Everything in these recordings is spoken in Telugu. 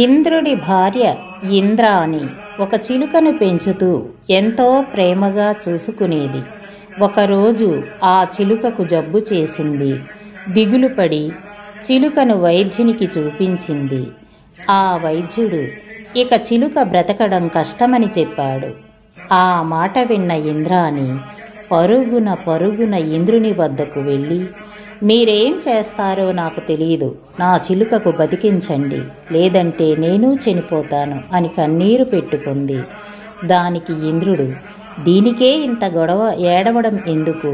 ఇంద్రుడి భార్య ఇంద్రాణి ఒక చిలుకను పెంచుతూ ఎంతో ప్రేమగా చూసుకునేది. ఒకరోజు ఆ చిలుకకు జబ్బు చేసింది. దిగులుపడి చిలుకను వైద్యునికి చూపించింది. ఆ వైద్యుడు ఇక చిలుక బ్రతకడం కష్టమని చెప్పాడు. ఆ మాట విన్న ఇంద్రాణి పరుగున ఇంద్రుని వద్దకు వెళ్ళి, మీరేం చేస్తారో నాకు తెలియదు, నా చిలుకకు బతికించండి, లేదంటే నేను చనిపోతాను అని కన్నీరు పెట్టుకుంది. దానికి ఇంద్రుడు, దీనికే ఇంత గొడవ, ఏడవడం ఎందుకు?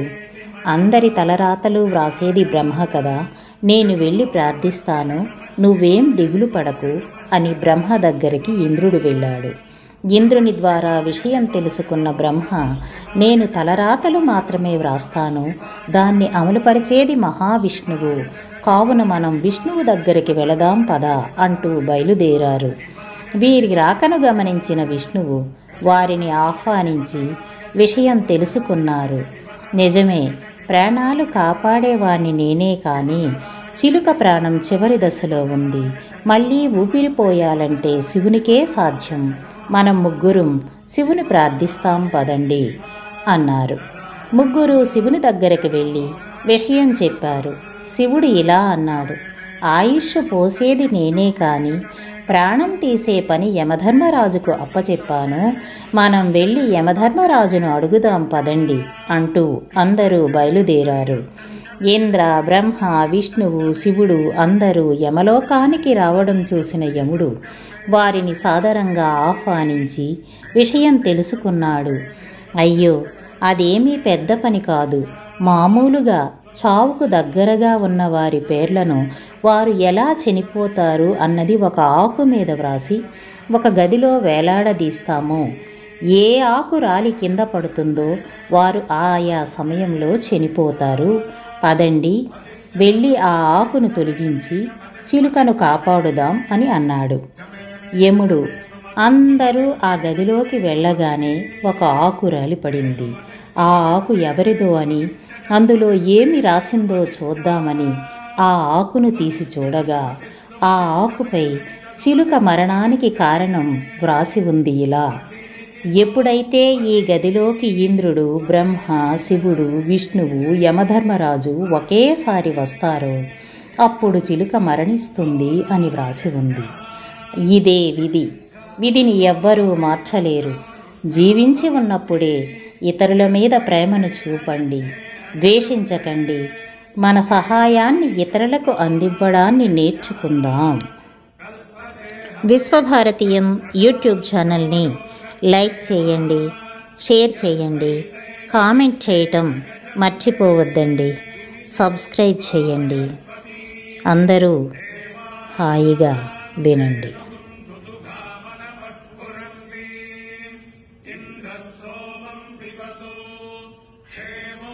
అందరి తలరాతలు వ్రాసేది బ్రహ్మ కదా, నేను వెళ్ళి ప్రార్థిస్తాను, నువ్వేం దిగులు పడకు అని బ్రహ్మ దగ్గరికి ఇంద్రుడు వెళ్ళాడు. ఇంద్రుని ద్వారా విషయం తెలుసుకున్న బ్రహ్మ, నేను తలరాతలు మాత్రమే వ్రాస్తాను, దాన్ని అమలుపరిచేది మహావిష్ణువు, కావున మనం విష్ణువు దగ్గరికి వెళదాం పదా అంటూ బయలుదేరారు. వీరి రాకను గమనించిన విష్ణువు వారిని ఆహ్వానించి విషయం తెలుసుకున్నారు. నిజమే, ప్రాణాలు కాపాడేవాణ్ణి నేనే, కానీ చిలుక ప్రాణం చివరి దశలో ఉంది, మళ్ళీ ఊపిరిపోయాలంటే శివునికే సాధ్యం, మనం ముగ్గురం శివుని ప్రార్థిస్తాం పదండి అన్నారు. ముగ్గురు శివుని దగ్గరికి వెళ్ళి విషయం చెప్పారు. శివుడు ఇలా అన్నాడు, ఆయుష్ పోసేది నేనే, కానీ ప్రాణం తీసే పని యమధర్మరాజుకు అప్పచెప్పాను, మనం వెళ్ళి యమధర్మరాజును అడుగుదాం పదండి అంటూ అందరూ బయలుదేరారు. ఇంద్ర, బ్రహ్మ, విష్ణువు, శివుడు అందరూ యమలోకానికి రావడం చూసిన యముడు వారిని సాదరంగా ఆహ్వానించి విషయం తెలుసుకున్నాడు. అయ్యో, అదేమీ పెద్ద పని కాదు, మామూలుగా చావుకు దగ్గరగా ఉన్న వారి పేర్లను వారు ఎలా చనిపోతారు అన్నది ఒక ఆకు మీద వ్రాసి ఒక గదిలో వేలాడదీస్తాము. ఏ ఆకు రాలి కింద పడుతుందో వారు ఆయా సమయంలో చనిపోతారు, పదండి వెళ్ళి ఆ ఆకును తొలగించి చిలుకను కాపాడుదాం అని అన్నాడు. యముడు అందరూ ఆ గదిలోకి వెళ్ళగానే ఒక ఆకు రాలిపడింది. ఆ ఆకు ఎవరిదో అని, అందులో ఏమి రాసిందో చూద్దామని ఆ ఆకును తీసి చూడగా ఆ ఆకుపై చిలుక మరణానికి కారణం వ్రాసి ఉంది ఇలా: ఎప్పుడైతే ఈ గదిలోకి ఇంద్రుడు, బ్రహ్మ, శివుడు, విష్ణువు, యమధర్మరాజు ఒకేసారి వస్తారో అప్పుడు చిలుక మరణిస్తుంది అని వ్రాసి ఉంది. ఇదే విధి, విధిని ఎవ్వరూ మార్చలేరు. జీవించి ఉన్నప్పుడే ఇతరుల మీద ప్రేమను చూపండి, ద్వేషించకండి, మన సహాయాన్ని ఇతరులకు అందివ్వడాన్ని నేర్చుకుందాం. విశ్వభారతీయం యూట్యూబ్ ఛానల్ని లైక్ చేయండి, షేర్ చేయండి, కామెంట్ చేయటం మర్చిపోవద్దండి, సబ్స్క్రైబ్ చేయండి. అందరూ హాయిగా వినండి. ఇంద్రసోమం పిబతో క్షేమో